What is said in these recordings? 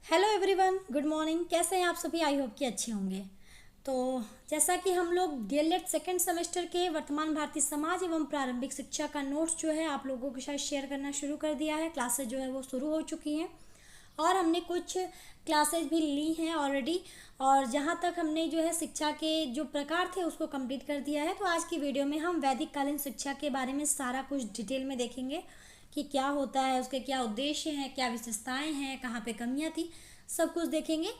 Hello everyone, good morning. कैसे हैं आप सभी? आई होप कि अच्छे होंगे। तो जैसा कि हम लोग डीएलएड सेकेंड सेमेस्टर के वर्तमान भारतीय समाज एवं प्रारंभिक शिक्षा का नोट्स जो है आप लोगों के साथ शेयर करना शुरू कर दिया है। क्लासेस जो है वो शुरू हो चुकी हैं और हमने कुछ क्लासेस भी ली हैं ऑलरेडी। और जहाँ तक हमने जो है शिक्षा के जो प्रकार थे उसको कंप्लीट कर दिया है। तो आज की वीडियो में हम वैदिक कालीन शिक्षा के बारे में सारा कुछ डिटेल में देखेंगे कि क्या होता है, उसके क्या उद्देश्य हैं, क्या विशेषताएं हैं, कहाँ पे कमियां थी, सब कुछ देखेंगे।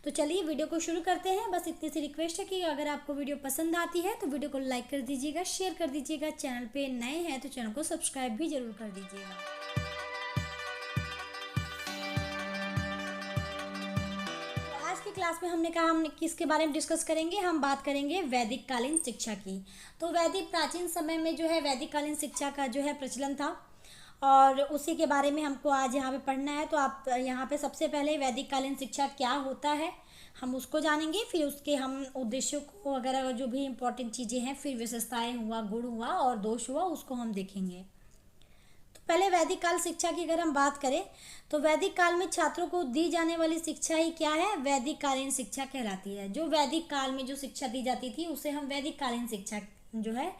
तो चलिए वीडियो को शुरू करते हैं। बस इतनी सी रिक्वेस्ट है कि अगर आपको वीडियो पसंद आती है तो वीडियो को लाइक कर दीजिएगा, शेयर कर दीजिएगा। चैनल पे नए हैं तो चैनल को सब्सक्राइब भी जरूर कर दीजिएगा। तो आज की क्लास में हमने कहा हम किसके बारे में डिस्कस करेंगे, हम बात करेंगे वैदिक कालीन शिक्षा की। तो वैदिक प्राचीन समय में जो है वैदिक कालीन शिक्षा का जो है प्रचलन था और उसी के बारे में हमको आज यहाँ पे पढ़ना है। तो आप यहाँ पे सबसे पहले वैदिक कालीन शिक्षा क्या होता है हम उसको जानेंगे, फिर उसके हम उद्देश्यों को वगैरह जो भी इम्पोर्टेंट चीज़ें हैं, फिर विशेषताएं हुआ, गुण हुआ और दोष हुआ, उसको हम देखेंगे। तो पहले वैदिक काल शिक्षा की अगर हम बात करें तो वैदिक काल में छात्रों को दी जाने वाली शिक्षा ही क्या है, वैदिक कालीन शिक्षा कहलाती है। जो वैदिक काल में जो शिक्षा दी जाती थी उसे हम वैदिक कालीन शिक्षा जो है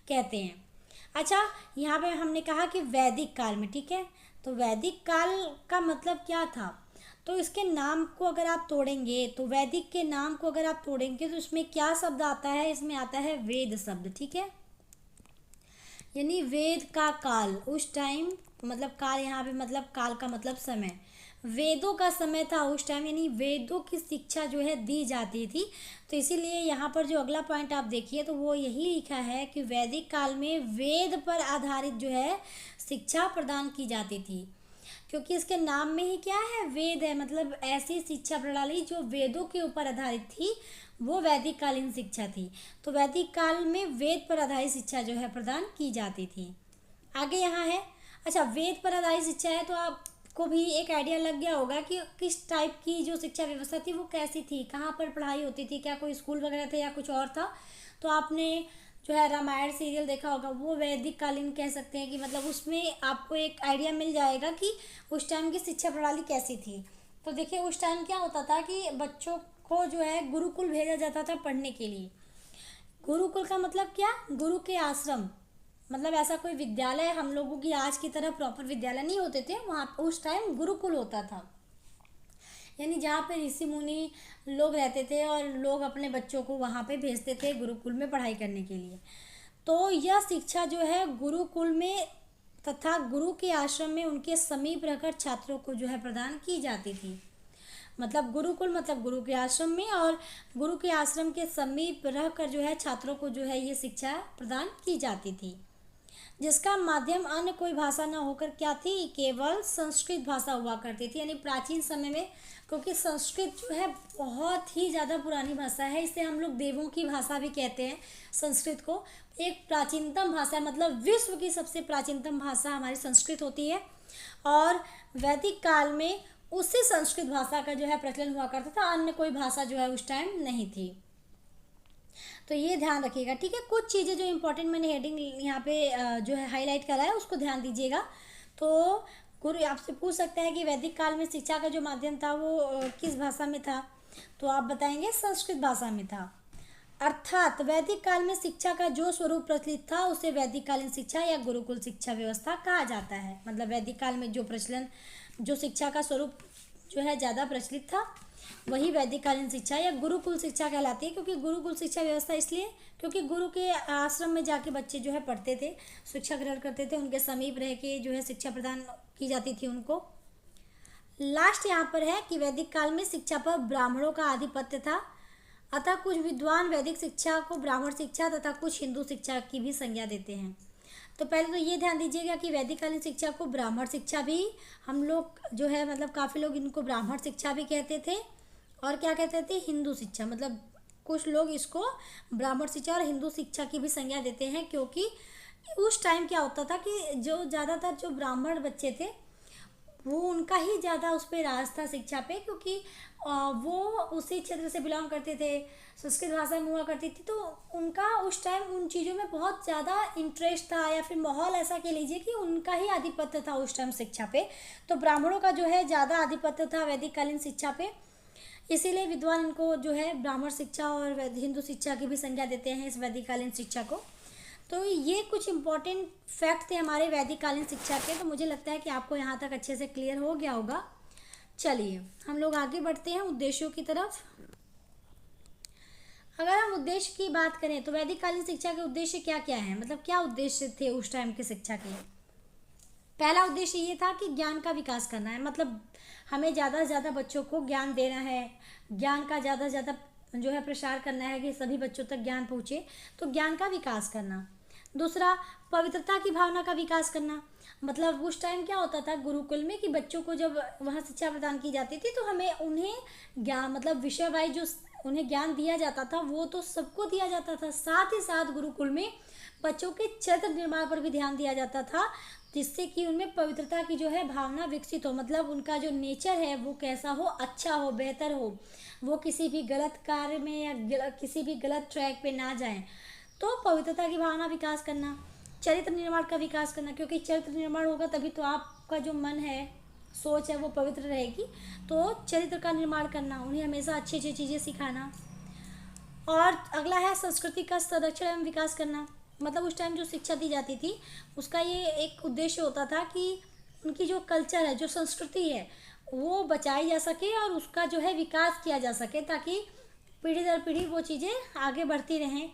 कहते हैं। अच्छा, यहाँ पे हमने कहा कि वैदिक काल में, ठीक है। तो वैदिक काल का मतलब क्या था, तो इसके नाम को अगर आप तोड़ेंगे तो वैदिक के नाम को अगर आप तोड़ेंगे तो इसमें क्या शब्द आता है, इसमें आता है वेद शब्द, ठीक है। यानी वेद का काल, उस टाइम मतलब काल यहाँ पे मतलब काल का मतलब समय, वेदों का समय था उस टाइम, यानी वेदों की शिक्षा जो है दी जाती थी। तो इसीलिए यहाँ पर जो अगला पॉइंट आप देखिए तो वो यही लिखा है कि वैदिक काल में वेद पर आधारित जो है शिक्षा प्रदान की जाती थी। क्योंकि इसके नाम में ही क्या है, वेद है, मतलब ऐसी शिक्षा प्रणाली जो वेदों के ऊपर आधारित थी वो वैदिक कालीन शिक्षा थी। तो वैदिक काल में वेद पर आधारित शिक्षा जो है प्रदान की जाती थी। आगे यहाँ है, अच्छा वेद पर आधारित शिक्षा है तो आपको भी एक आइडिया लग गया होगा कि किस टाइप की जो शिक्षा व्यवस्था थी वो कैसी थी, कहाँ पर पढ़ाई होती थी, क्या कोई स्कूल वगैरह थे या कुछ और था। तो आपने जो है रामायण सीरियल देखा होगा, वो वैदिक कालीन कह सकते हैं कि मतलब उसमें आपको एक आइडिया मिल जाएगा कि उस टाइम की शिक्षा प्रणाली कैसी थी। तो देखिए उस टाइम क्या होता था कि बच्चों को जो है गुरुकुल भेजा जाता था पढ़ने के लिए। गुरुकुल का मतलब क्या, गुरु के आश्रम, मतलब ऐसा कोई विद्यालय हम लोगों की आज की तरह प्रॉपर विद्यालय नहीं होते थे, वहाँ उस टाइम गुरुकुल होता था। यानी जहाँ पे ऋषि मुनि लोग रहते थे और लोग अपने बच्चों को वहाँ पे भेजते थे गुरुकुल में पढ़ाई करने के लिए। तो यह शिक्षा जो है गुरुकुल में तथा गुरु के आश्रम में उनके समीप रहकर छात्रों को जो है प्रदान की जाती थी। मतलब गुरुकुल मतलब गुरु के आश्रम में, और गुरु के आश्रम के समीप रहकर जो है छात्रों को जो है ये शिक्षा प्रदान की जाती थी, जिसका माध्यम अन्य कोई भाषा न होकर क्या थी, केवल संस्कृत भाषा हुआ करती थी। यानी प्राचीन समय में, क्योंकि संस्कृत जो है बहुत ही ज़्यादा पुरानी भाषा है, इसे हम लोग देवों की भाषा भी कहते हैं। संस्कृत को एक प्राचीनतम भाषा है, मतलब विश्व की सबसे प्राचीनतम भाषा हमारी संस्कृत होती है। और वैदिक काल में उसी संस्कृत भाषा का जो है प्रचलन हुआ करता था, अन्य कोई भाषा जो है उस टाइम नहीं थी। तो ये ध्यान रखिएगा, ठीक है। कुछ चीज़ें जो इंपॉर्टेंट मैंने हेडिंग यहाँ पे जो है हाईलाइट करा है उसको ध्यान दीजिएगा। तो गुरु आपसे पूछ सकता है कि वैदिक काल में शिक्षा का जो माध्यम था वो किस भाषा में था, तो आप बताएंगे संस्कृत भाषा में था। अर्थात वैदिक काल में शिक्षा का जो स्वरूप प्रचलित था उसे वैदिक कालीन शिक्षा या गुरुकुल शिक्षा व्यवस्था कहा जाता है। मतलब वैदिक काल में जो प्रचलन, जो शिक्षा का स्वरूप जो है ज़्यादा प्रचलित था वही वैदिक कालीन शिक्षा या गुरुकुल शिक्षा कहलाती है। क्योंकि गुरुकुल शिक्षा व्यवस्था इसलिए क्योंकि गुरु के आश्रम में जाके बच्चे जो है पढ़ते थे, शिक्षा ग्रहण करते थे, उनके समीप रह के जो है शिक्षा प्रदान की जाती थी उनको। लास्ट यहाँ पर है कि वैदिक काल में शिक्षा पर ब्राह्मणों का आधिपत्य था, अतः कुछ विद्वान वैदिक शिक्षा को ब्राह्मण शिक्षा तथा कुछ हिंदू शिक्षा की भी संज्ञा देते हैं। तो पहले तो ये ध्यान दीजिएगा कि वैदिक कालीन शिक्षा को ब्राह्मण शिक्षा भी हम लोग जो है मतलब काफ़ी लोग इनको ब्राह्मण शिक्षा भी कहते थे और क्या कहते थे, हिंदू शिक्षा। मतलब कुछ लोग इसको ब्राह्मण शिक्षा और हिंदू शिक्षा की भी संज्ञा देते हैं, क्योंकि उस टाइम क्या होता था कि जो ज़्यादातर जो ब्राह्मण बच्चे थे वो उनका ही ज़्यादा उस पर राज था शिक्षा पे, क्योंकि वो उसी क्षेत्र से बिलोंग करते थे, संस्कृत भाषा में हुआ करती थी, तो उनका उस टाइम उन चीज़ों में बहुत ज़्यादा इंटरेस्ट था, या फिर माहौल ऐसा कह लीजिए कि उनका ही आधिपत्य था उस टाइम शिक्षा पे। तो ब्राह्मणों का जो है ज़्यादा आधिपत्य था वैदिक कालीन शिक्षा पे, इसीलिए विद्वान इनको जो है ब्राह्मण शिक्षा और हिंदू शिक्षा की भी संज्ञा देते हैं इस वैदिक कालीन शिक्षा को। तो ये कुछ इंपॉर्टेंट फैक्ट थे हमारे वैदिक कालीन शिक्षा के। तो मुझे लगता है कि आपको यहाँ तक अच्छे से क्लियर हो गया होगा। चलिए हम लोग आगे बढ़ते हैं उद्देश्यों की तरफ। अगर हम उद्देश्य की बात करें तो वैदिक कालीन शिक्षा के उद्देश्य क्या क्या है, मतलब क्या उद्देश्य थे उस टाइम की शिक्षा के। पहला उद्देश्य ये था कि ज्ञान का विकास करना है, मतलब हमें ज़्यादा से ज़्यादा बच्चों को ज्ञान देना है, ज्ञान का ज़्यादा से ज़्यादा जो है प्रसार करना है कि सभी बच्चों तक ज्ञान पहुँचे, तो ज्ञान का विकास करना। दूसरा, पवित्रता की भावना का विकास करना, मतलब उस टाइम क्या होता था गुरुकुल में कि बच्चों को जब वहाँ शिक्षा प्रदान की जाती थी तो हमें उन्हें ज्ञान, मतलब विषय वाइज जो उन्हें ज्ञान दिया जाता था वो तो सबको दिया जाता था, साथ ही साथ गुरुकुल में बच्चों के चरित्र निर्माण पर भी ध्यान दिया जाता था, जिससे कि उनमें पवित्रता की जो है भावना विकसित हो, मतलब उनका जो नेचर है वो कैसा हो, अच्छा हो, बेहतर हो, वो किसी भी गलत कार्य में या किसी भी गलत ट्रैक पे ना जाएं। तो पवित्रता की भावना विकास करना, चरित्र निर्माण का विकास करना, क्योंकि चरित्र निर्माण होगा तभी तो आपका जो मन है, सोच है, वो पवित्र रहेगी। तो चरित्र का निर्माण करना, उन्हें हमेशा अच्छी अच्छी चीज़ें सिखाना। और अगला है संस्कृति का संरक्षण एवं विकास करना, मतलब उस टाइम जो शिक्षा दी जाती थी उसका ये एक उद्देश्य होता था कि उनकी जो कल्चर है, जो संस्कृति है, वो बचाई जा सके और उसका जो है विकास किया जा सके, ताकि पीढ़ी दर पीढ़ी वो चीज़ें आगे बढ़ती रहें।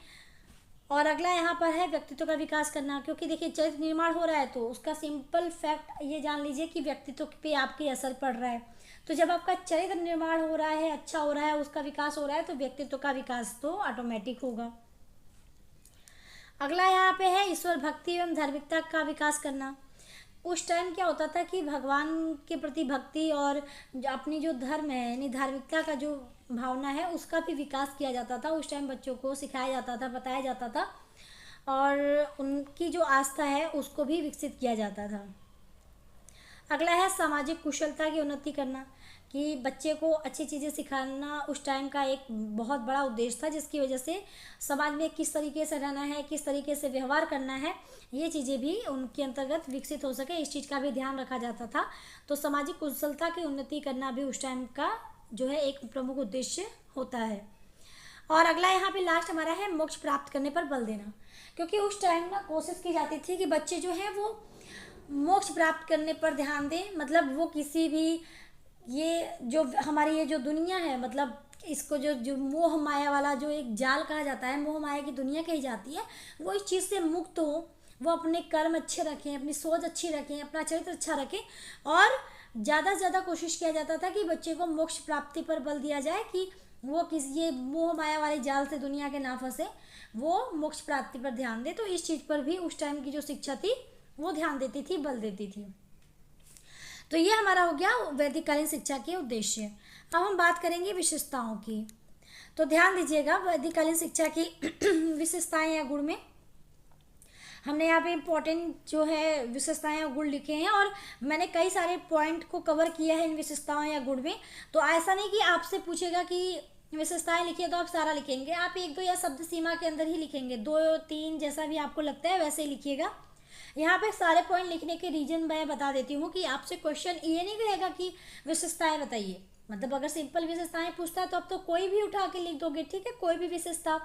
और अगला यहाँ पर है व्यक्तित्व का विकास करना, क्योंकि देखिए चरित्र निर्माण हो रहा है तो उसका सिंपल फैक्ट ये जान लीजिए कि व्यक्तित्व पे आपके असर पड़ रहा है। तो जब आपका चरित्र निर्माण हो रहा है, अच्छा हो रहा है, उसका विकास हो रहा है, तो व्यक्तित्व का विकास तो ऑटोमेटिक होगा। अगला यहाँ पे है ईश्वर भक्ति एवं धार्मिकता का विकास करना। उस टाइम क्या होता था कि भगवान के प्रति भक्ति और अपनी जो धर्म है यानी धार्मिकता का जो भावना है उसका भी विकास किया जाता था। उस टाइम बच्चों को सिखाया जाता था, बताया जाता था, और उनकी जो आस्था है उसको भी विकसित किया जाता था। अगला है सामाजिक कुशलता की उन्नति करना, कि बच्चे को अच्छी चीज़ें सिखाना उस टाइम का एक बहुत बड़ा उद्देश्य था, जिसकी वजह से समाज में किस तरीके से रहना है, किस तरीके से व्यवहार करना है, ये चीज़ें भी उनके अंतर्गत विकसित हो सके, इस चीज़ का भी ध्यान रखा जाता था। तो सामाजिक कुशलता की उन्नति करना भी उस टाइम का जो है एक प्रमुख उद्देश्य होता है। और अगला यहाँ पे लास्ट हमारा है मोक्ष प्राप्त करने पर बल देना, क्योंकि उस टाइम ना कोशिश की जाती थी कि बच्चे जो हैं वो मोक्ष प्राप्त करने पर ध्यान दें, मतलब वो किसी भी ये जो हमारी ये जो दुनिया है, मतलब इसको जो जो मोह माया वाला जो एक जाल कहा जाता है, मोह माया की दुनिया कही जाती है, वो इस चीज़ से मुक्त हो, वो अपने कर्म अच्छे रखें, अपनी सोच अच्छी रखें, अपना चरित्र अच्छा रखें, और ज़्यादा से ज़्यादा कोशिश किया जाता था कि बच्चे को मोक्ष प्राप्ति पर बल दिया जाए, कि वो किसी ये मोह माया वाले जाल से दुनिया के ना फंसे, वो मोक्ष प्राप्ति पर ध्यान दे। तो इस चीज़ पर भी उस टाइम की जो शिक्षा थी वो ध्यान देती थी, बल देती थी। तो ये हमारा हो गया वैदिक कालीन शिक्षा के उद्देश्य। अब हम बात करेंगे विशेषताओं की। तो ध्यान दीजिएगा वैदिक कालीन शिक्षा की विशेषताएं या गुण में हमने यहाँ पे इम्पोर्टेंट जो है विशेषताएं या गुण लिखे हैं, और मैंने कई सारे पॉइंट को कवर किया है इन विशेषताओं या गुण में। तो ऐसा नहीं कि आपसे पूछेगा कि विशेषताएं लिखिए तो आप सारा लिखेंगे, आप एक दो या शब्द सीमा के अंदर ही लिखेंगे, दो तीन जैसा भी आपको लगता है वैसे ही लिखिएगा। यहाँ पे सारे पॉइंट लिखने के रीजन मैं बता देती हूँ कि आपसे क्वेश्चन ये नहीं करेगा कि विशेषताएं बताइए, मतलब अगर सिंपल विशेषताएं पूछता है तो आप तो कोई भी उठा के लिख दोगे, ठीक है, कोई भी विशेषता।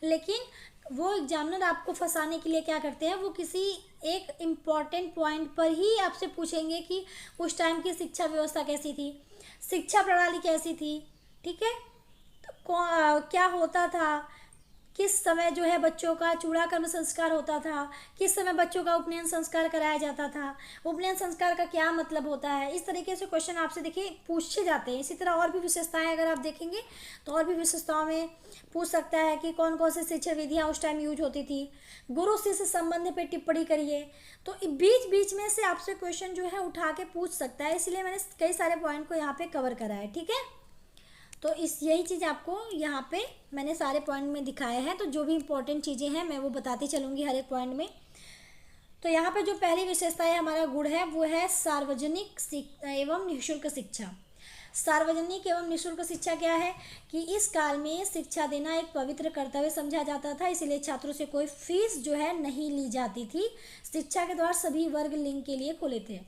लेकिन वो एग्जामिनर आपको फंसाने के लिए क्या करते हैं, वो किसी एक इम्पॉर्टेंट पॉइंट पर ही आपसे पूछेंगे कि उस टाइम की शिक्षा व्यवस्था कैसी थी, शिक्षा प्रणाली कैसी थी, ठीक है, तो क्या होता था, किस समय जो है बच्चों का चूड़ा कर्म संस्कार होता था, किस समय बच्चों का उपनयन संस्कार कराया जाता था, उपनयन संस्कार का क्या मतलब होता है। इस तरीके से क्वेश्चन आपसे देखिए पूछे जाते हैं। इसी तरह और भी विशेषताएं अगर आप देखेंगे तो और भी विशेषताओं में पूछ सकता है कि कौन कौन सी शिक्षा विधियाँ उस टाइम यूज होती थी, गुरु शिष्य संबंध पे टिप्पणी करिए। तो बीच बीच में से आपसे क्वेश्चन जो है उठा के पूछ सकता है, इसलिए मैंने कई सारे पॉइंट को यहाँ पे कवर करा है, ठीक है। तो इस यही चीज़ आपको यहाँ पे मैंने सारे पॉइंट में दिखाए हैं। तो जो भी इम्पोर्टेंट चीज़ें हैं मैं वो बताती चलूँगी हर एक पॉइंट में। तो यहाँ पे जो पहली विशेषता है, हमारा गुण है, वो है सार्वजनिक एवं निःशुल्क शिक्षा। सार्वजनिक एवं निःशुल्क शिक्षा क्या है कि इस काल में शिक्षा देना एक पवित्र कर्तव्य समझा जाता था, इसलिए छात्रों से कोई फीस जो है नहीं ली जाती थी। शिक्षा के द्वार सभी वर्ग लिंग के लिए खुले थे।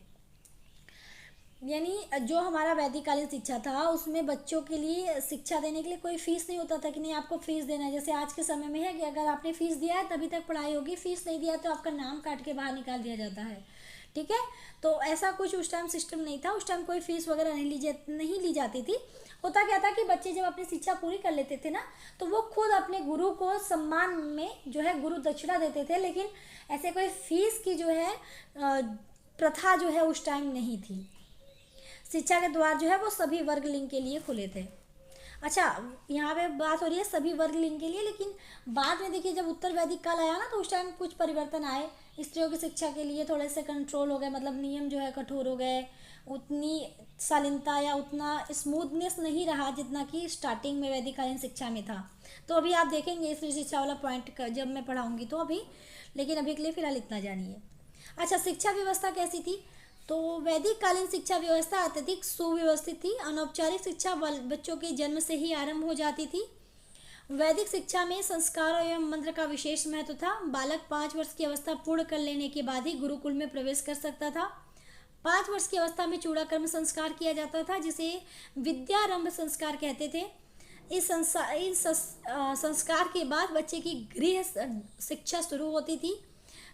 यानी जो हमारा वैदिक कालीन शिक्षा था उसमें बच्चों के लिए शिक्षा देने के लिए कोई फीस नहीं होता था कि नहीं आपको फीस देना है। जैसे आज के समय में है कि अगर आपने फीस दिया है तभी तक पढ़ाई होगी, फीस नहीं दिया तो आपका नाम काट के बाहर निकाल दिया जाता है। ठीक है, तो ऐसा कुछ उस टाइम सिस्टम नहीं था। उस टाइम कोई फीस वगैरह नहीं ली जाती थी। होता क्या था कि बच्चे जब अपनी शिक्षा पूरी कर लेते थे ना, तो वो खुद अपने गुरु को सम्मान में जो है गुरु दक्षिणा देते थे, लेकिन ऐसे कोई फीस की जो है प्रथा जो है उस टाइम नहीं थी। शिक्षा के द्वार जो है वो सभी वर्ग लिंग के लिए खुले थे। अच्छा, यहाँ पे बात हो रही है सभी वर्ग लिंग के लिए, लेकिन बाद में देखिए जब उत्तर वैदिक काल आया ना, तो उस टाइम कुछ परिवर्तन आए। स्त्रियों की शिक्षा के लिए थोड़े से कंट्रोल हो गए, मतलब नियम जो है कठोर हो गए। उतनी शालीनता या उतना स्मूथनेस नहीं रहा जितना कि स्टार्टिंग में वैदिक कालीन शिक्षा में था। तो अभी आप देखेंगे स्त्री शिक्षा वाला पॉइंट जब मैं पढ़ाऊँगी तो अभी, लेकिन अभी के लिए फिलहाल इतना जानिए। अच्छा, शिक्षा व्यवस्था कैसी थी? तो वैदिक कालीन शिक्षा व्यवस्था अत्यधिक सुव्यवस्थित थी। अनौपचारिक शिक्षा बच्चों के जन्म से ही आरंभ हो जाती थी। वैदिक शिक्षा में संस्कार एवं मंत्र का विशेष महत्व था। बालक 5 वर्ष की अवस्था पूर्ण कर लेने के बाद ही गुरुकुल में प्रवेश कर सकता था। 5 वर्ष की अवस्था में चूड़ाकर्म संस्कार किया जाता था, जिसे विद्यारंभ संस्कार कहते थे। इस संस्कार के बाद बच्चे की गृह शिक्षा शुरू होती थी।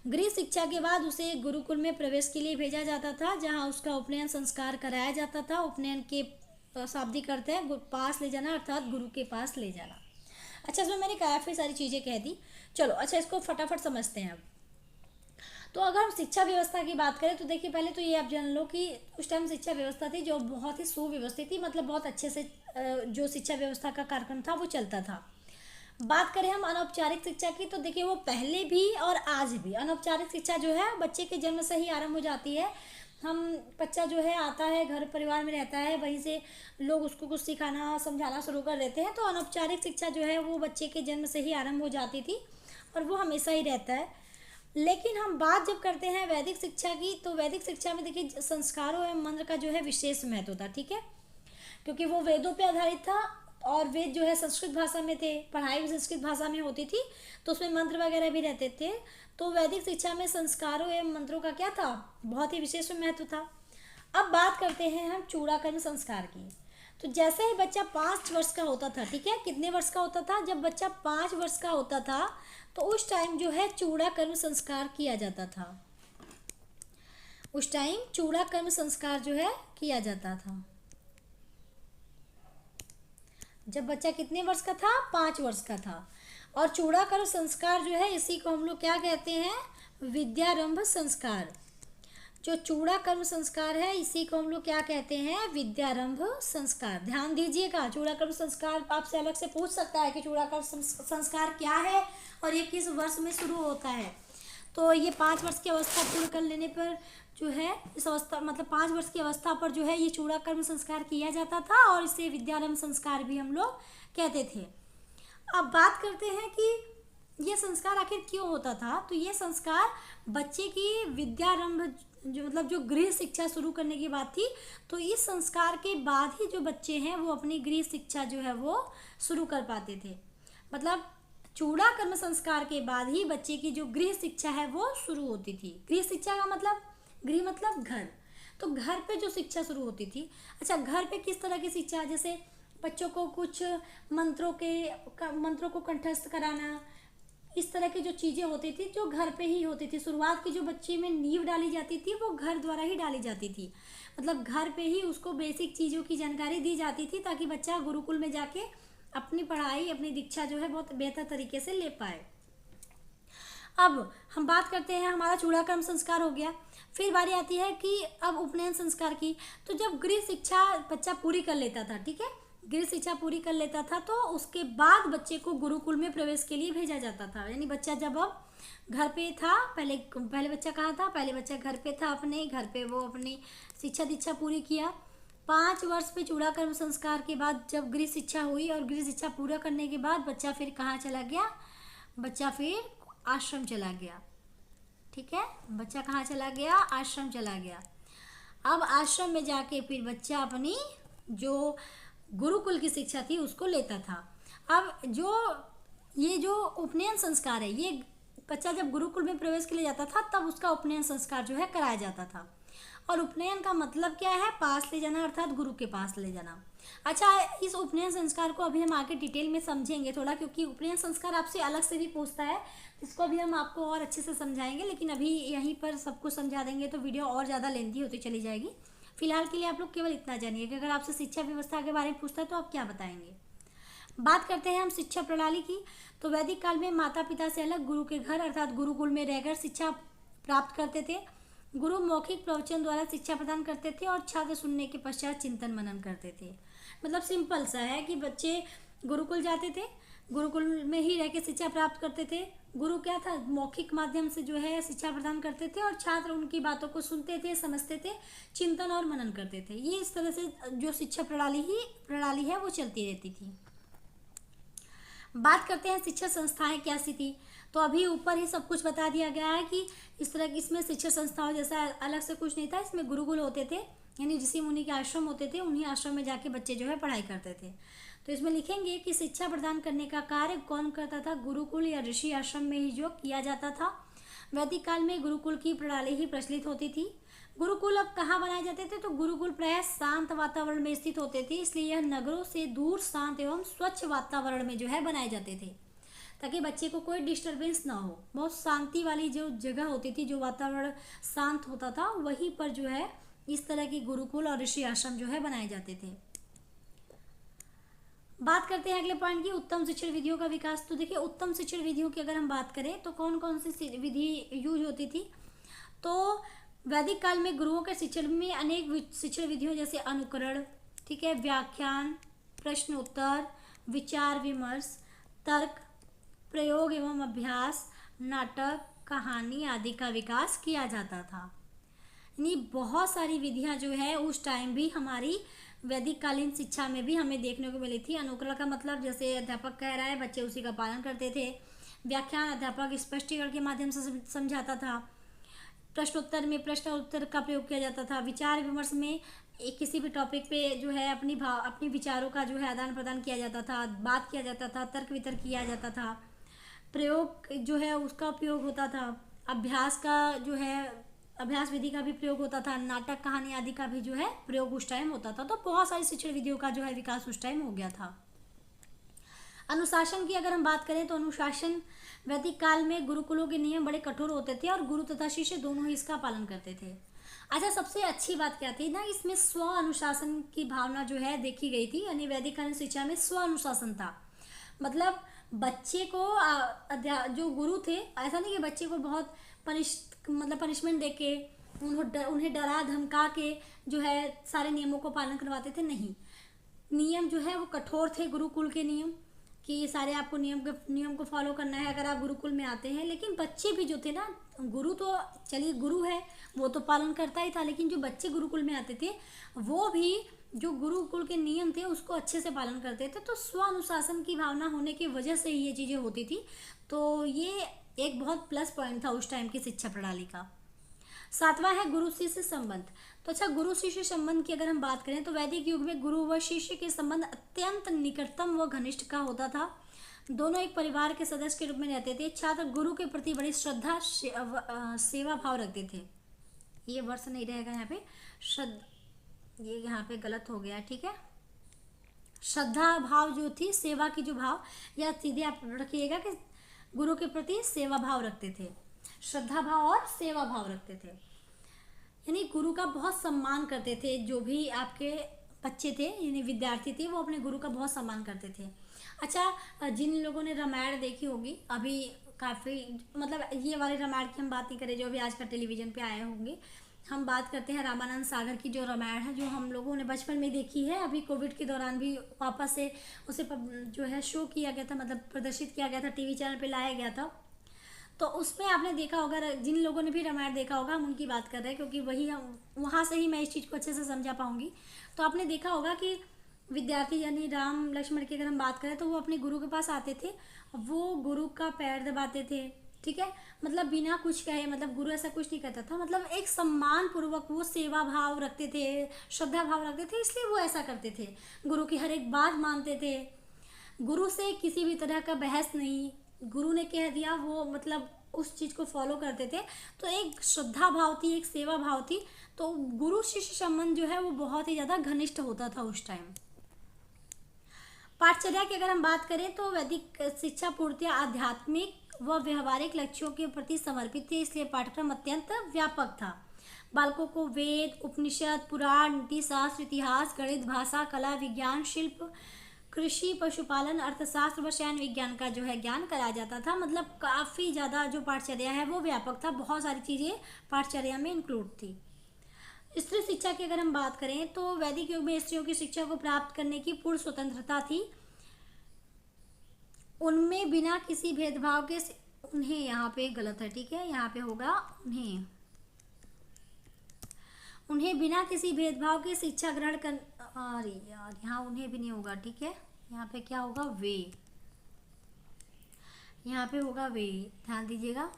गृह शिक्षा के बाद उसे गुरुकुल में प्रवेश के लिए भेजा जाता था, जहां उसका उपनयन संस्कार कराया जाता था। उपनयन के शाब्दिक अर्थ है पास ले जाना, अर्थात गुरु के पास ले जाना। अच्छा, इसमें मैंने काफ़ी सारी चीज़ें कह दी। चलो अच्छा, इसको फटाफट समझते हैं अब। तो अगर हम शिक्षा व्यवस्था की बात करें तो देखिए, पहले तो ये आप जान लो कि उस टाइम शिक्षा व्यवस्था थी जो बहुत ही सुव्यवस्थित थी, मतलब बहुत अच्छे से जो शिक्षा व्यवस्था का कार्यक्रम था वो चलता था। बात करें हम अनौपचारिक शिक्षा की, तो देखिए वो पहले भी और आज भी अनौपचारिक शिक्षा जो है बच्चे के जन्म से ही आरंभ हो जाती है। हम बच्चा जो है आता है, घर परिवार में रहता है, वहीं से लोग उसको कुछ सिखाना समझाना शुरू कर देते हैं। तो अनौपचारिक शिक्षा जो है वो बच्चे के जन्म से ही आरंभ हो जाती थी और वो हमेशा ही रहता है। लेकिन हम बात जब करते हैं वैदिक शिक्षा की, तो वैदिक शिक्षा में देखिए संस्कारों एवं मंत्र का जो है विशेष महत्व था। ठीक है, क्योंकि वो वेदों पे आधारित था और वेद जो है संस्कृत भाषा में थे, पढ़ाई भी संस्कृत भाषा में होती थी, तो उसमें मंत्र वगैरह भी रहते थे। तो वैदिक शिक्षा में संस्कारों एवं मंत्रों का क्या था, बहुत ही विशेष महत्व था। अब बात करते हैं हम चूड़ाकर्म संस्कार की। तो जैसे ही बच्चा 5 वर्ष का होता था, ठीक है, कितने वर्ष का होता था? जब बच्चा 5 वर्ष का होता था तो उस टाइम जो है चूड़ाकर्म संस्कार किया जाता था। उस टाइम चूड़ाकर्म संस्कार जो है किया जाता था। जब बच्चा कितने वर्ष का था? 5 वर्ष का था। और चूड़ाकर्म संस्कार जो है इसी को हम लोग क्या कहते हैं? विद्यारंभ संस्कार। जो चूड़ाकर्म संस्कार है इसी को हम लोग क्या कहते हैं? विद्यारंभ संस्कार। ध्यान दीजिएगा, चूड़ाकर्म संस्कार आपसे अलग से पूछ सकता है कि चूड़ाकर्म संस्कार क्या है और ये किस वर्ष में शुरू होता है। तो ये 5 वर्ष की अवस्था पूर्ण कर लेने पर जो है इस अवस्था, मतलब 5 वर्ष की अवस्था पर जो है ये चूड़ाकर्म संस्कार किया जाता था और इसे विद्यारंभ संस्कार भी हम लोग कहते थे। अब बात करते हैं कि ये संस्कार आखिर क्यों होता था। तो ये संस्कार बच्चे की विद्यारंभ जो मतलब जो गृह शिक्षा शुरू करने की बात थी, तो इस संस्कार के बाद ही जो बच्चे हैं वो अपनी गृह शिक्षा जो है वो शुरू कर पाते थे। मतलब चूड़ाकर्म संस्कार के बाद ही बच्चे की जो गृह शिक्षा है वो शुरू होती थी। गृह शिक्षा का मतलब, गृह मतलब घर, तो घर पे जो शिक्षा शुरू होती थी। अच्छा, घर पे किस तरह की शिक्षा? जैसे बच्चों को कुछ मंत्रों को कंठस्थ कराना, इस तरह की जो चीज़ें होती थी जो घर पे ही होती थी। शुरुआत की जो बच्चे में नींव डाली जाती थी वो घर द्वारा ही डाली जाती थी। मतलब घर पे ही उसको बेसिक चीज़ों की जानकारी दी जाती थी ताकि बच्चा गुरुकुल में जाके अपनी पढ़ाई, अपनी दीक्षा जो है बहुत बेहतर तरीके से ले पाए। अब हम बात करते हैं, हमारा चूड़ाकर्म संस्कार हो गया। फिर बारी आती है कि अब उपनयन संस्कार की। तो जब गृह शिक्षा बच्चा पूरी कर लेता था, ठीक है, गृह शिक्षा पूरी कर लेता था, तो उसके बाद बच्चे को गुरुकुल में प्रवेश के लिए भेजा जाता था। यानी बच्चा जब अब घर पे था, पहले बच्चा कहाँ था? पहले बच्चा घर पे था, अपने घर पे वो अपनी शिक्षा दीक्षा पूरी किया। 5 वर्ष पे चूड़ाकर्म संस्कार के बाद जब गृह शिक्षा हुई और गृह शिक्षा पूरा करने के बाद बच्चा फिर कहाँ चला गया? बच्चा फिर आश्रम चला गया। ठीक है, बच्चा कहाँ चला गया, आश्रम चला गया। अब आश्रम में जाके फिर बच्चा अपनी जो गुरुकुल की शिक्षा थी उसको लेता था। अब ये जो उपनयन संस्कार है, ये बच्चा जब गुरुकुल में प्रवेश के लिए जाता था तब उसका उपनयन संस्कार जो है कराया जाता था। और उपनयन का मतलब क्या है, पास ले जाना, अर्थात गुरु के पास ले जाना। अच्छा, इस उपनयन संस्कार को अभी हम आगे डिटेल में समझेंगे थोड़ा, क्योंकि उपनयन संस्कार आपसे अलग से भी पूछता है, इसको भी हम आपको और अच्छे से समझाएंगे। लेकिन अभी यहीं पर सब कुछ समझा देंगे तो वीडियो और ज़्यादा लेंथी होती चली जाएगी। फिलहाल के लिए आप लोग केवल इतना जानिए कि अगर आपसे शिक्षा व्यवस्था के बारे में पूछता है तो आप क्या बताएंगे। बात करते हैं हम शिक्षा प्रणाली की। तो वैदिक काल में माता पिता से अलग गुरु के घर अर्थात गुरुकुल में रहकर शिक्षा प्राप्त करते थे। गुरु मौखिक प्रवचन द्वारा शिक्षा प्रदान करते थे और छात्र सुनने के पश्चात चिंतन मनन करते थे। मतलब सिंपल सा है कि बच्चे गुरुकुल जाते थे, गुरुकुल में ही रह के शिक्षा प्राप्त करते थे। गुरु क्या था, मौखिक माध्यम से जो है शिक्षा प्रदान करते थे और छात्र उनकी बातों को सुनते थे, समझते थे, चिंतन और मनन करते थे। ये इस तरह से जो शिक्षा प्रणाली है वो चलती रहती थी। बात करते हैं शिक्षा संस्थाएं क्या सी थी। तो अभी ऊपर ही सब कुछ बता दिया गया है कि इस तरह की इसमें शिक्षा संस्थाओं जैसा अलग से कुछ नहीं था। इसमें गुरुकुल होते थे, यानी ऋषि मुनि के आश्रम होते थे, उन्हीं आश्रम में जाके बच्चे जो है पढ़ाई करते थे। तो इसमें लिखेंगे कि शिक्षा प्रदान करने का कार्य कौन करता था, गुरुकुल या ऋषि आश्रम में ही जो किया जाता था। वैदिक काल में गुरुकुल की प्रणाली ही प्रचलित होती थी। गुरुकुल अब कहाँ बनाए जाते थे, तो गुरुकुल प्रायः शांत वातावरण में स्थित होते थे, इसलिए यह नगरों से दूर शांत एवं स्वच्छ वातावरण में जो है बनाए जाते थे, ताकि बच्चे को कोई डिस्टरबेंस ना हो। बहुत शांति वाली जो जगह होती थी, जो वातावरण शांत होता था, वहीं पर जो है इस तरह की गुरुकुल और ऋषि आश्रम जो है बनाए जाते थे। बात करते हैं अगले पॉइंट की, उत्तम शिक्षण विधियों का विकास। तो देखिए, उत्तम शिक्षण विधियों की अगर हम बात करें तो कौन कौन सी विधि यूज होती थी। तो वैदिक काल में गुरुओं के शिक्षण में अनेक शिक्षण विधियों जैसे अनुकरण, ठीक है, व्याख्यान, प्रश्न उत्तर, विचार विमर्श, तर्क, प्रयोग एवं अभ्यास, नाटक, कहानी आदि का विकास किया जाता था। यानी बहुत सारी विधियां जो है उस टाइम भी हमारी वैदिक कालीन शिक्षा में भी हमें देखने को मिली थी। अनुकरण का मतलब जैसे अध्यापक कह रहा है बच्चे उसी का पालन करते थे। व्याख्यान अध्यापक स्पष्टीकरण के माध्यम से समझाता था। प्रश्नोत्तर में प्रश्न उत्तर का प्रयोग किया जाता था। विचार विमर्श में एक किसी भी टॉपिक पे जो है अपनी विचारों का जो है आदान प्रदान किया जाता था, बात किया जाता था, तर्क वितर्क किया जाता था। प्रयोग जो है उसका उपयोग होता था। अभ्यास का जो है अभ्यास विधि का भी प्रयोग होता था। नाटक कहानी आदि का भी जो है प्रयोग उस टाइम होता था। तो बहुत सारी शिक्षण विधियों का जो है विकास उस टाइम हो गया था। अनुशासन की अगर हम बात करें तो अनुशासन वैदिक काल में गुरुकुलों के नियम बड़े कठोर होते थे और गुरु तथा शिष्य दोनों ही इसका पालन करते थे। अच्छा, सबसे अच्छी बात क्या थी ना, इसमें स्व अनुशासन की भावना जो है देखी गई थी। यानी वैदिक कालीन शिक्षा में स्व अनुशासन था। मतलब बच्चे को जो गुरु थे, ऐसा नहीं कि बच्चे को बहुत पनिशमेंट देके उन्हें डरा धमका के जो है सारे नियमों को पालन करवाते थे। नहीं, नियम जो है वो कठोर थे गुरुकुल के नियम, कि सारे आपको नियम को फॉलो करना है अगर आप गुरुकुल में आते हैं। लेकिन बच्चे भी जो थे ना, गुरु तो चलिए गुरु है वो तो पालन करता ही था, लेकिन जो बच्चे गुरुकुल में आते थे वो भी जो गुरुकुल के नियम थे उसको अच्छे से पालन करते थे। तो स्व अनुशासन की भावना होने की वजह से ही ये चीज़ें होती थी। तो ये एक बहुत प्लस पॉइंट था उस टाइम की शिक्षा प्रणाली का। सातवां है गुरु शिष्य संबंध। तो अच्छा, गुरु शिष्य संबंध की अगर हम बात करें तो वैदिक युग में गुरु व शिष्य के संबंध अत्यंत निकटतम व घनिष्ठ का होता था। दोनों एक परिवार के सदस्य के रूप में रहते थे। छात्र गुरु के प्रति बड़ी श्रद्धा सेवा भाव रखते थे। ये वर्ष नहीं रहेगा यहाँ पे, ये यहाँ पे गलत हो गया, ठीक है। श्रद्धा भाव जो थी, सेवा की जो भाव, या सीधे आप रखिएगा कि गुरु के प्रति सेवा भाव रखते थे। श्रद्धा भाव और सेवा भाव रखते थे, यानी गुरु का बहुत सम्मान करते थे। जो भी आपके बच्चे थे यानी विद्यार्थी थे वो अपने गुरु का बहुत सम्मान करते थे। अच्छा, जिन लोगों ने रामायण देखी होगी, अभी काफ़ी मतलब ये वाले रामायण की हम बात नहीं करें जो अभी आजकल टेलीविज़न पे आए होंगे, हम बात करते हैं रामानंद सागर की जो रामायण है, जो हम लोगों ने बचपन में देखी है। अभी कोविड के दौरान भी वापस से उसे जो है शो किया गया था, मतलब प्रदर्शित किया गया था, टीवी चैनल पे लाया गया था। तो उसमें आपने देखा होगा, जिन लोगों ने भी रामायण देखा होगा हम उनकी बात कर रहे हैं, क्योंकि वही हम वहाँ से ही मैं इस चीज़ को अच्छे से समझा पाऊँगी। तो आपने देखा होगा कि विद्यार्थी यानी राम लक्ष्मण की अगर हम बात करें तो वो अपने गुरु के पास आते थे, वो गुरु का पैर दबाते थे, ठीक है, मतलब बिना कुछ कहे, मतलब गुरु ऐसा कुछ नहीं करता था, मतलब एक सम्मान पूर्वक वो सेवा भाव रखते थे, श्रद्धा भाव रखते थे, इसलिए वो ऐसा करते थे। गुरु की हर एक बात मानते थे, गुरु से किसी भी तरह का बहस नहीं, गुरु ने कह दिया वो मतलब उस चीज़ को फॉलो करते थे। तो एक श्रद्धा भाव थी, एक सेवा भाव थी। तो गुरु शिष्य संबंध जो है वो बहुत ही ज़्यादा घनिष्ठ होता था उस टाइम। पाठचर्या की अगर हम बात करें तो वैदिक शिक्षा पूर्णतः आध्यात्मिक व व्यवहारिक लक्ष्यों के प्रति समर्पित थे, इसलिए पाठ्यक्रम अत्यंत व्यापक था। बालकों को वेद, उपनिषद, पुराण, नीति शास्त्र, इतिहास, गणित, भाषा, कला, विज्ञान, शिल्प, कृषि, पशुपालन, अर्थशास्त्र व सैन्य विज्ञान का जो है ज्ञान कराया जाता था। मतलब काफ़ी ज़्यादा जो पाठचर्या है वो व्यापक था, बहुत सारी चीज़ें पाठचर्या में इंक्लूड थी। स्त्री शिक्षा की अगर हम बात करें तो वैदिक युग में स्त्रियों की शिक्षा को प्राप्त करने की पूर्ण स्वतंत्रता थी। उनमें बिना किसी भेदभाव के उन्हें, यहाँ पे गलत है, ठीक है, यहाँ पे होगा उन्हें बिना किसी भेदभाव के शिक्षा ग्रहण कर, अरे यार यहाँ उन्हें भी नहीं होगा, ठीक है, यहाँ पे क्या होगा, वे, यहाँ पे होगा वे, ध्यान दीजिएगा,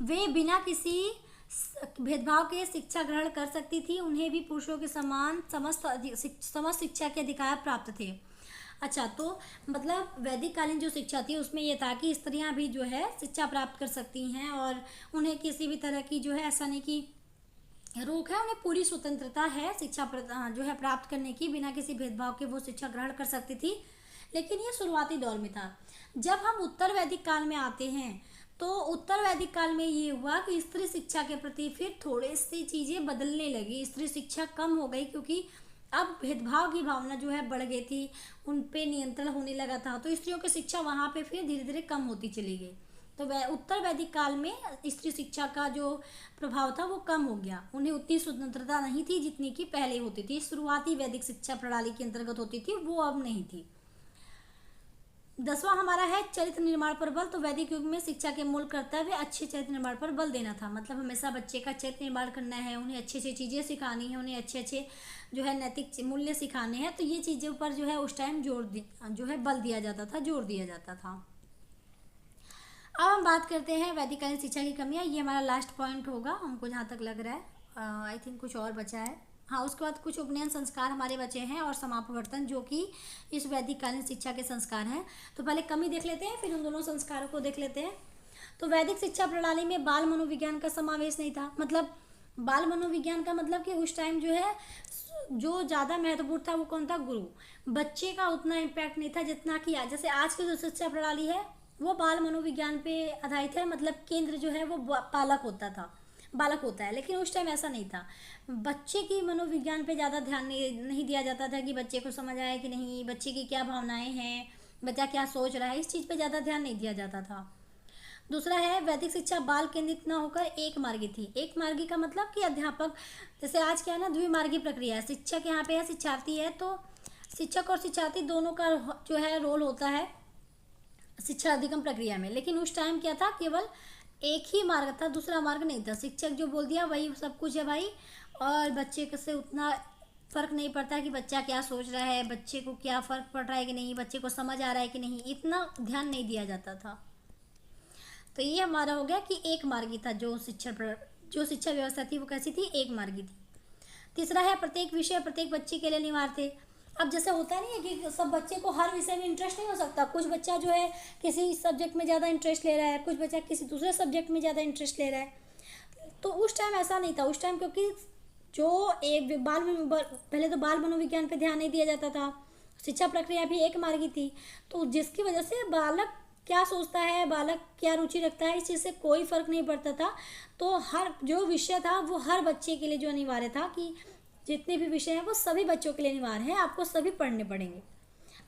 वे बिना किसी भेदभाव के शिक्षा ग्रहण कर सकती थी। उन्हें भी पुरुषों के समान समस्त शिक्षा के अधिकार प्राप्त थे। अच्छा, तो मतलब वैदिक कालीन जो शिक्षा थी उसमें यह था कि स्त्रियां भी जो है शिक्षा प्राप्त कर सकती हैं और उन्हें किसी भी तरह की जो है ऐसा नहीं कि रोक है, उन्हें पूरी स्वतंत्रता है शिक्षा जो है प्राप्त करने की, बिना किसी भेदभाव के वो शिक्षा ग्रहण कर सकती थी। लेकिन ये शुरुआती दौर में था। जब हम उत्तर वैदिक काल में आते हैं तो उत्तर वैदिक काल में ये हुआ कि स्त्री शिक्षा के प्रति फिर थोड़ी सी चीज़ें बदलने लगी, स्त्री शिक्षा कम हो गई क्योंकि अब भेदभाव की भावना जो है बढ़ गई थी, उन पे नियंत्रण होने लगा था, तो स्त्रियों की शिक्षा वहाँ पे फिर धीरे धीरे कम होती चली गई। तो उत्तर वैदिक काल में स्त्री शिक्षा का जो प्रभाव था वो कम हो गया, उन्हें उतनी स्वतंत्रता नहीं थी जितनी कि पहले होती थी, शुरुआती वैदिक शिक्षा प्रणाली के अंतर्गत होती थी, वो अब नहीं थी। 10वां हमारा है चरित्र निर्माण पर बल। तो वैदिक युग में शिक्षा के मूल कर्तव्य अच्छे चरित्र निर्माण पर बल देना था, मतलब हमेशा बच्चे का चरित्र निर्माण करना है, उन्हें अच्छी अच्छी चीज़ें सिखानी है, उन्हें अच्छे अच्छे जो है नैतिक मूल्य सिखाने हैं। तो ये चीज़ों पर जो है उस टाइम जो है बल दिया जाता था, जोर दिया जाता था। अब हम बात करते हैं वैदिककालीन शिक्षा की कमियाँ। ये हमारा लास्ट पॉइंट होगा हमको जहाँ तक लग रहा है, आई थिंक कुछ और बचा है। हाँ, उसके बाद कुछ उपनयन संस्कार हमारे बचे हैं और समापवर्तन, जो कि इस वैदिककालीन शिक्षा के संस्कार हैं। तो पहले कमी देख लेते हैं, फिर उन दोनों संस्कारों को देख लेते हैं। तो वैदिक शिक्षा प्रणाली में बाल मनोविज्ञान का समावेश नहीं था। मतलब बाल मनोविज्ञान का मतलब कि उस टाइम जो है जो ज़्यादा महत्वपूर्ण था वो कौन था, गुरु। बच्चे का उतना इम्पैक्ट नहीं था जितना कि जैसे आज की जो शिक्षा प्रणाली है वो बाल मनोविज्ञान पे आधारित है, मतलब केंद्र जो है वो बालक होता है। लेकिन उस टाइम ऐसा नहीं था, बच्चे की मनोविज्ञान पे ज़्यादा ध्यान नहीं दिया जाता था कि बच्चे को समझ आए कि नहीं, बच्चे की क्या भावनाएं हैं, बच्चा क्या सोच रहा है, इस चीज़ पे ज़्यादा ध्यान नहीं दिया जाता था। दूसरा है वैदिक शिक्षा बाल केंद्रित न होकर एक मार्गी थी। एक मार्गी का मतलब कि अध्यापक, जैसे आज क्या है ना, द्विमार्गी प्रक्रिया है। शिक्षक यहाँ पे है, शिक्षार्थी है, तो शिक्षक और शिक्षार्थी दोनों का जो है रोल होता है शिक्षा अधिगम प्रक्रिया में। लेकिन उस टाइम क्या था, केवल एक ही मार्ग था, दूसरा मार्ग नहीं था। शिक्षक जो बोल दिया वही सब कुछ है भाई, और बच्चे से उतना फ़र्क नहीं पड़ता कि बच्चा क्या सोच रहा है, बच्चे को क्या फ़र्क पड़ रहा है कि नहीं, बच्चे को समझ आ रहा है कि नहीं, इतना ध्यान नहीं दिया जाता था। तो ये हमारा हो गया कि एक मार्गी था जो शिक्षा व्यवस्था थी वो कैसी थी, एक मार्गी थी। तीसरा है प्रत्येक विषय प्रत्येक बच्चे के लिए अनिवार्य थे। अब जैसे होता नहीं है कि सब बच्चे को हर विषय में इंटरेस्ट नहीं हो सकता, कुछ बच्चा जो है किसी सब्जेक्ट में ज़्यादा इंटरेस्ट ले रहा है, कुछ बच्चा किसी दूसरे सब्जेक्ट में ज़्यादा इंटरेस्ट ले रहा है। तो उस टाइम ऐसा नहीं था। उस टाइम क्योंकि जो एक पहले तो बाल मनोविज्ञान पे ध्यान नहीं दिया जाता था, शिक्षा प्रक्रिया भी एक मार्गी थी, तो जिसकी वजह से बालक क्या सोचता है, बालक क्या रुचि रखता है, इस चीज़ से कोई फ़र्क नहीं पड़ता था। तो हर जो विषय था वो हर बच्चे के लिए जो अनिवार्य था कि जितने भी विषय हैं वो सभी बच्चों के लिए अनिवार्य हैं, आपको सभी पढ़ने पड़ेंगे।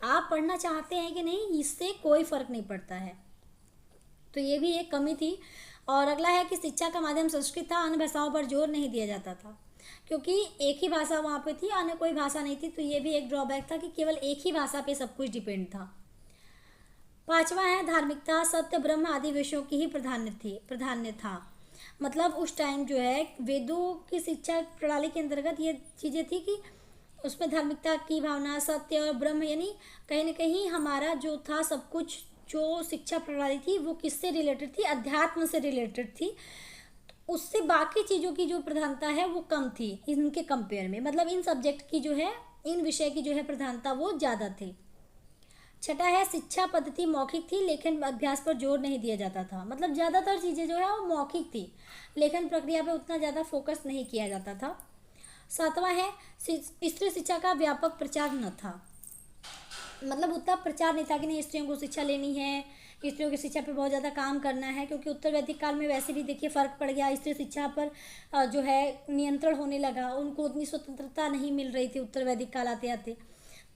आप पढ़ना चाहते हैं कि नहीं, इससे कोई फ़र्क नहीं पड़ता है। तो ये भी एक कमी थी। और अगला है कि शिक्षा का माध्यम संस्कृत था, अन्य भाषाओं पर जोर नहीं दिया जाता था, क्योंकि एक ही भाषा वहाँ पे थी, अन्य कोई भाषा नहीं थी। तो ये भी एक ड्रॉबैक था कि केवल एक ही भाषा पे सब कुछ डिपेंड था। पांचवा है धार्मिकता, सत्य, ब्रह्म आदि विषयों की ही प्राधान्य था। मतलब उस टाइम जो है वेदों की शिक्षा प्रणाली के अंतर्गत ये चीज़ें थी कि उसमें धार्मिकता की भावना, सत्य और ब्रह्म, यानी कहीं ना कहीं हमारा जो था सब कुछ जो शिक्षा प्रणाली थी वो किससे रिलेटेड थी, अध्यात्म से रिलेटेड थी। उससे बाकी चीज़ों की जो प्रधानता है वो कम थी इनके कंपेयर में, मतलब इन सब्जेक्ट की जो है, इन विषय की जो है प्रधानता वो ज़्यादा थी। छठा है, शिक्षा पद्धति मौखिक थी, लेखन अभ्यास पर जोर नहीं दिया जाता था। मतलब ज़्यादातर चीज़ें जो है वो मौखिक थी, लेखन प्रक्रिया पे उतना ज़्यादा फोकस नहीं किया जाता था। सातवां है, स्त्री शिक्षा का व्यापक प्रचार न था। मतलब उतना प्रचार नहीं था कि नहीं स्त्रियों को शिक्षा लेनी है, स्त्रियों की शिक्षा पे बहुत ज़्यादा काम करना है, क्योंकि उत्तर वैदिक काल में वैसे भी देखिए फ़र्क पड़ गया, स्त्री शिक्षा पर जो है नियंत्रण होने लगा, उनको उतनी स्वतंत्रता नहीं मिल रही थी उत्तर वैदिक काल आते आते,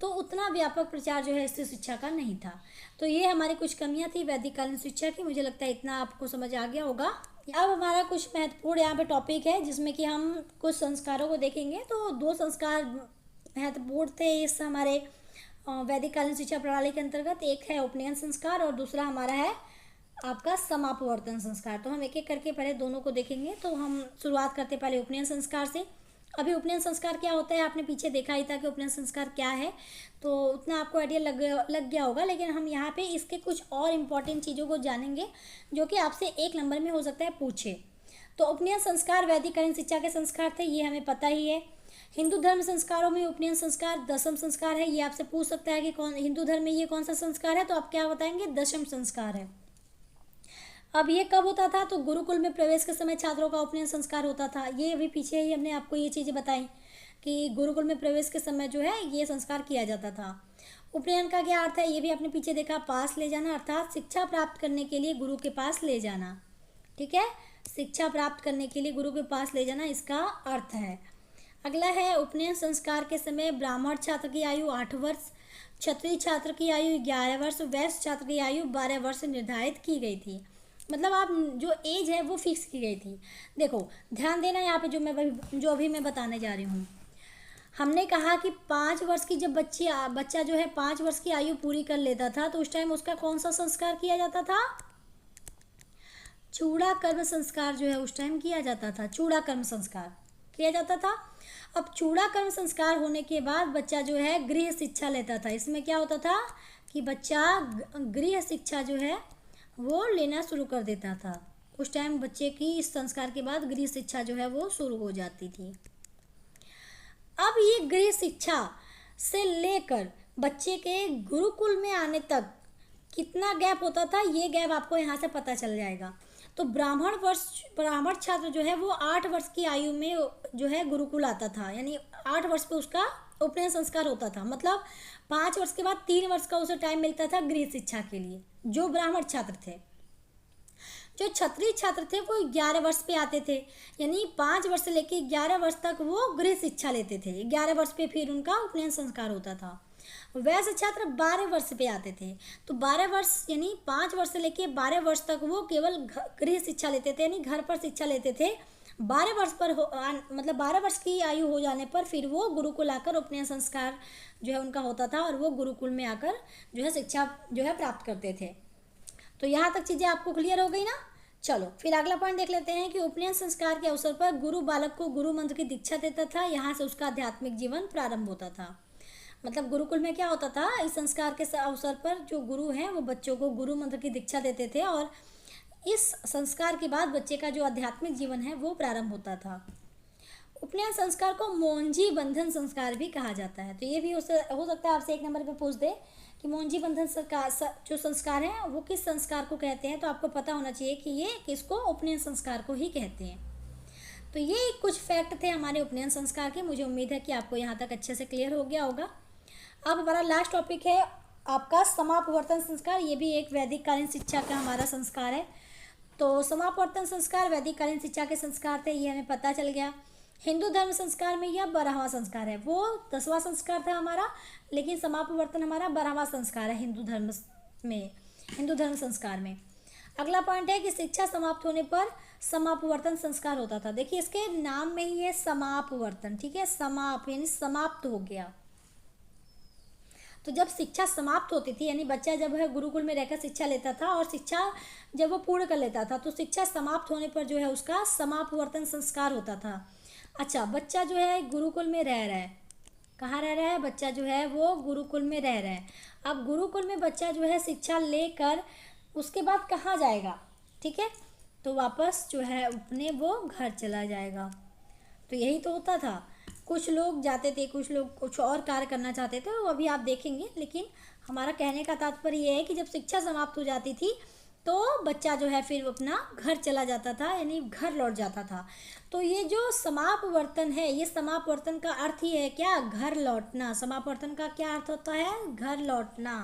तो उतना व्यापक प्रचार जो है स्त्री शिक्षा का नहीं था। तो ये हमारी कुछ कमियां थी वैदिक कालीन शिक्षा की। मुझे लगता है इतना आपको समझ आ गया होगा। अब हमारा कुछ महत्वपूर्ण यहाँ पे टॉपिक है जिसमें कि हम कुछ संस्कारों को देखेंगे। तो 2 संस्कार महत्वपूर्ण थे इस हमारे वैदिक कालीन शिक्षा प्रणाली के अंतर्गत। एक है उपनयन संस्कार और दूसरा हमारा है आपका समापवर्तन संस्कार। तो हम एक एक करके पहले दोनों को देखेंगे। तो हम शुरुआत करते पहले उपनयन संस्कार से। अभी उपनयन संस्कार क्या होता है आपने पीछे देखा ही था कि उपनयन संस्कार क्या है, तो उतना आपको आइडिया लग गया होगा। लेकिन हम यहाँ पे इसके कुछ और इम्पॉर्टेंट चीज़ों को जानेंगे जो कि आपसे 1 नंबर में हो सकता है पूछे। तो उपनयन संस्कार वैदिक कालीन शिक्षा के संस्कार थे, ये हमें पता ही है। हिंदू धर्म संस्कारों में उपनयन संस्कार 10म संस्कार है। ये आपसे पूछ सकता है कि कौन हिंदू धर्म में ये कौन सा संस्कार है, तो आप क्या बताएंगे, 10म संस्कार है। अब ये कब होता था, तो गुरुकुल में प्रवेश के समय छात्रों का उपनयन संस्कार होता था। ये अभी पीछे ही हमने आपको ये चीज़ें बताई कि गुरुकुल में प्रवेश के समय जो है ये संस्कार किया जाता था। उपनयन का क्या अर्थ है, ये भी आपने पीछे देखा, पास ले जाना, अर्थात शिक्षा प्राप्त करने के लिए गुरु के पास ले जाना। ठीक है, शिक्षा प्राप्त करने के लिए गुरु के पास ले जाना इसका अर्थ है। अगला है, उपनयन संस्कार के समय ब्राह्मण छात्र की आयु 8 वर्ष, क्षत्रिय छात्र की आयु 11 वर्ष, वैश्य छात्र की आयु 12 वर्ष निर्धारित की गई थी। मतलब आप जो एज है वो फिक्स की गई थी। देखो ध्यान देना यहाँ पे जो अभी मैं बताने जा रही हूँ। हमने कहा कि 5 वर्ष की जब बच्चा जो है 5 वर्ष की आयु पूरी कर लेता था, तो उस टाइम उसका कौन सा संस्कार किया जाता था, चूड़ा कर्म संस्कार जो है उस टाइम किया जाता था। चूड़ा कर्म संस्कार किया जाता था। अब चूड़ा कर्म संस्कार होने के बाद बच्चा जो है गृह शिक्षा लेता था। इसमें क्या होता था कि बच्चा गृह शिक्षा जो है वो लेना शुरू कर देता था। उस टाइम बच्चे की इस संस्कार के बाद गृह शिक्षा जो है वो शुरू हो जाती थी। अब ये गृह शिक्षा से लेकर बच्चे के गुरुकुल में आने तक कितना गैप होता था, ये गैप आपको यहाँ से पता चल जाएगा। तो ब्राह्मण छात्र जो है वो 8 वर्ष की आयु में जो है गुरुकुल आता था, यानी 8 वर्ष पे उसका उपनयन संस्कार होता था। मतलब 5 वर्ष के बाद 3 वर्ष का उसे टाइम मिलता था गृह शिक्षा के लिए, जो ब्राह्मण छात्र थे। जो क्षत्रिय छात्र थे वो 11 वर्ष पे आते थे, यानी 5 वर्ष से लेकर 11 वर्ष तक वो गृह शिक्षा लेते थे। 11 वर्ष पे फिर उनका उपनयन संस्कार होता था। वैश्य छात्र 12 वर्ष पे आते थे। तो 12 वर्ष यानी 5 वर्ष से लेकर 12 वर्ष तक वो केवल गृह शिक्षा लेते थे, यानी घर पर शिक्षा लेते थे। 12 वर्ष पर मतलब 12 वर्ष की आयु हो जाने पर फिर वो गुरुकुल आकर उपनयन संस्कार जो है उनका होता था और वो गुरुकुल में आकर जो है शिक्षा जो है प्राप्त करते थे। तो यहाँ तक चीज़ें आपको क्लियर हो गई ना। चलो फिर अगला पॉइंट देख लेते हैं कि उपनयन संस्कार के अवसर पर गुरु बालक को गुरु मंत्र की दीक्षा देता था। यहाँ से उसका आध्यात्मिक जीवन प्रारंभ होता था। मतलब गुरुकुल में क्या होता था, इस संस्कार के अवसर पर जो गुरु हैं वो बच्चों को गुरु मंत्र की दीक्षा देते थे और इस संस्कार के बाद बच्चे का जो आध्यात्मिक जीवन है वो प्रारंभ होता था। उपनयन संस्कार को मोंजी बंधन संस्कार भी कहा जाता है। तो ये भी हो सकता है आपसे 1 नंबर पे पूछ दे कि मोंजी बंधन जो संस्कार है वो किस संस्कार को कहते हैं। तो आपको पता होना चाहिए कि ये किसको, उपनयन संस्कार को ही कहते हैं। तो ये कुछ फैक्ट थे हमारे उपनयन संस्कार के। मुझे उम्मीद है कि आपको यहाँ तक अच्छे से क्लियर हो गया होगा। अब हमारा लास्ट टॉपिक है आपका समापवर्तन संस्कार। ये भी एक वैदिक कालीन शिक्षा का हमारा संस्कार है। तो समापवर्तन संस्कार वैदिक कालीन शिक्षा के संस्कार थे, ये हमें पता चल गया। हिंदू धर्म संस्कार में यह 12वां संस्कार है। वो 10वां संस्कार था हमारा, लेकिन समापवर्तन हमारा 12वां संस्कार है हिंदू धर्म संस्कार में। अगला पॉइंट है कि शिक्षा समाप्त होने पर समापवर्तन संस्कार होता था। देखिए इसके नाम में ही है समापवर्तन। ठीक है, समाप यानी समाप्त हो गया। तो जब शिक्षा समाप्त होती थी, यानी बच्चा जब है गुरुकुल में रहकर शिक्षा लेता था और शिक्षा जब वो पूर्ण कर लेता था, तो शिक्षा समाप्त होने पर जो है उसका समापवर्तन संस्कार होता था। अच्छा, बच्चा जो है गुरुकुल में रह रहा है, कहाँ रह रहा है? बच्चा जो है वो गुरुकुल में रह रहा है। अब गुरुकुल में बच्चा जो है शिक्षा लेकर उसके बाद कहाँ जाएगा? ठीक है, तो वापस जो है अपने वो घर चला जाएगा। तो यही तो होता था। कुछ लोग जाते थे, कुछ लोग कुछ और कार्य करना चाहते थे, वो अभी आप देखेंगे। लेकिन हमारा कहने का तात्पर्य ये है कि जब शिक्षा समाप्त हो जाती थी तो बच्चा जो है फिर अपना घर चला जाता था, यानी घर लौट जाता था। तो ये जो समापवर्तन है, ये समापवर्तन का अर्थ ही है क्या? घर लौटना। समापवर्तन का क्या अर्थ होता है? घर लौटना।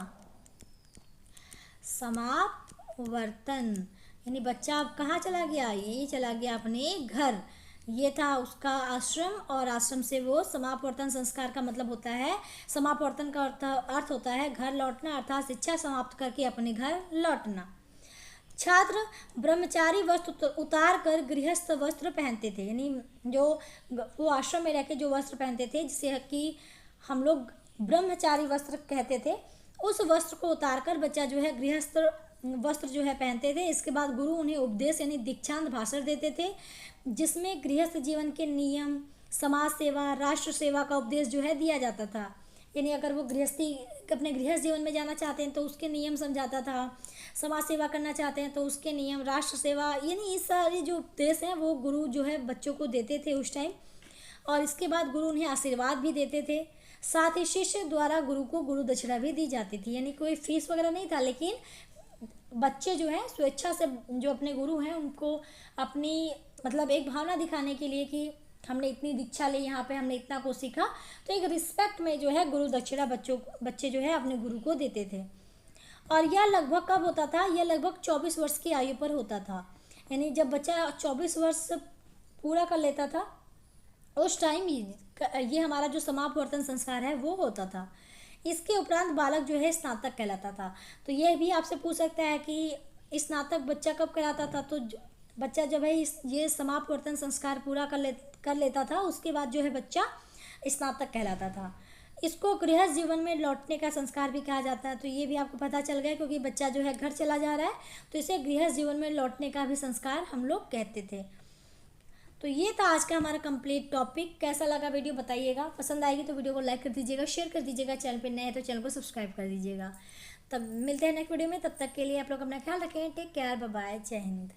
समापवर्तन यानी बच्चा अब कहाँ चला गया? ये चला गया अपने घर। ये था उसका आश्रम, और आश्रम से वो समापवर्तन संस्कार का मतलब होता है, समापवर्तन का अर्थ होता है घर लौटना, अर्थात शिक्षा समाप्त करके अपने घर लौटना। छात्र ब्रह्मचारी वस्त्र उतार कर गृहस्थ वस्त्र पहनते थे, यानी जो वो आश्रम में रह के जो वस्त्र पहनते थे, जिसे कि हम लोग ब्रह्मचारी वस्त्र कहते थे, उस वस्त्र को उतार कर बच्चा जो है गृहस्थ वस्त्र जो है पहनते थे। इसके बाद गुरु उन्हें उपदेश यानी दीक्षांत भाषण देते थे, जिसमें गृहस्थ जीवन के नियम, समाज सेवा, राष्ट्र सेवा का उपदेश जो है दिया जाता था। यानी अगर वो गृहस्थी अपने गृहस्थ जीवन में जाना चाहते हैं तो उसके नियम समझाता था, समाज सेवा करना चाहते हैं तो उसके नियम, राष्ट्र सेवा, यानी ये सारे जो उपदेश हैं वो गुरु जो है बच्चों को देते थे उस टाइम। और इसके बाद गुरु उन्हें आशीर्वाद भी देते थे। साथ ही शिष्य द्वारा गुरु को गुरु दक्षिणा भी दी जाती थी, यानी कोई फीस वगैरह नहीं था, लेकिन बच्चे जो हैं स्वेच्छा से, जो अपने गुरु हैं उनको अपनी मतलब एक भावना दिखाने के लिए कि हमने इतनी दीक्षा ली, यहाँ पे हमने इतना कुछ सीखा, तो एक रिस्पेक्ट में जो है गुरु दक्षिणा बच्चे जो है अपने गुरु को देते थे। और यह लगभग कब होता था? यह लगभग 24 वर्ष की आयु पर होता था, यानी जब बच्चा 24 वर्ष पूरा कर लेता था उस टाइम ये हमारा जो समापवर्तन संस्कार है वो होता था। इसके उपरांत बालक जो है स्नातक कहलाता था। तो यह भी आपसे पूछ सकता है कि स्नातक बच्चा कब कहलाता था? तो बच्चा जब है ये समापवर्तन संस्कार पूरा कर लेता था, उसके बाद जो है बच्चा स्नातक कहलाता था। इसको गृहस्थ जीवन में लौटने का संस्कार भी कहा जाता है। तो ये भी आपको पता चल गया, क्योंकि बच्चा जो है घर चला जा रहा है तो इसे गृहस्थ जीवन में लौटने का भी संस्कार हम लोग कहते थे। तो ये था आज का हमारा कंप्लीट टॉपिक। कैसा लगा वीडियो बताइएगा। पसंद आएगी तो वीडियो को लाइक कर दीजिएगा, शेयर कर दीजिएगा। चैनल पे नए हैं तो चैनल को सब्सक्राइब कर दीजिएगा। तब मिलते हैं नेक्स्ट वीडियो में, तब तक के लिए आप लोग अपना ख्याल रखें। टेक केयर, बाय बाय, जय हिंद।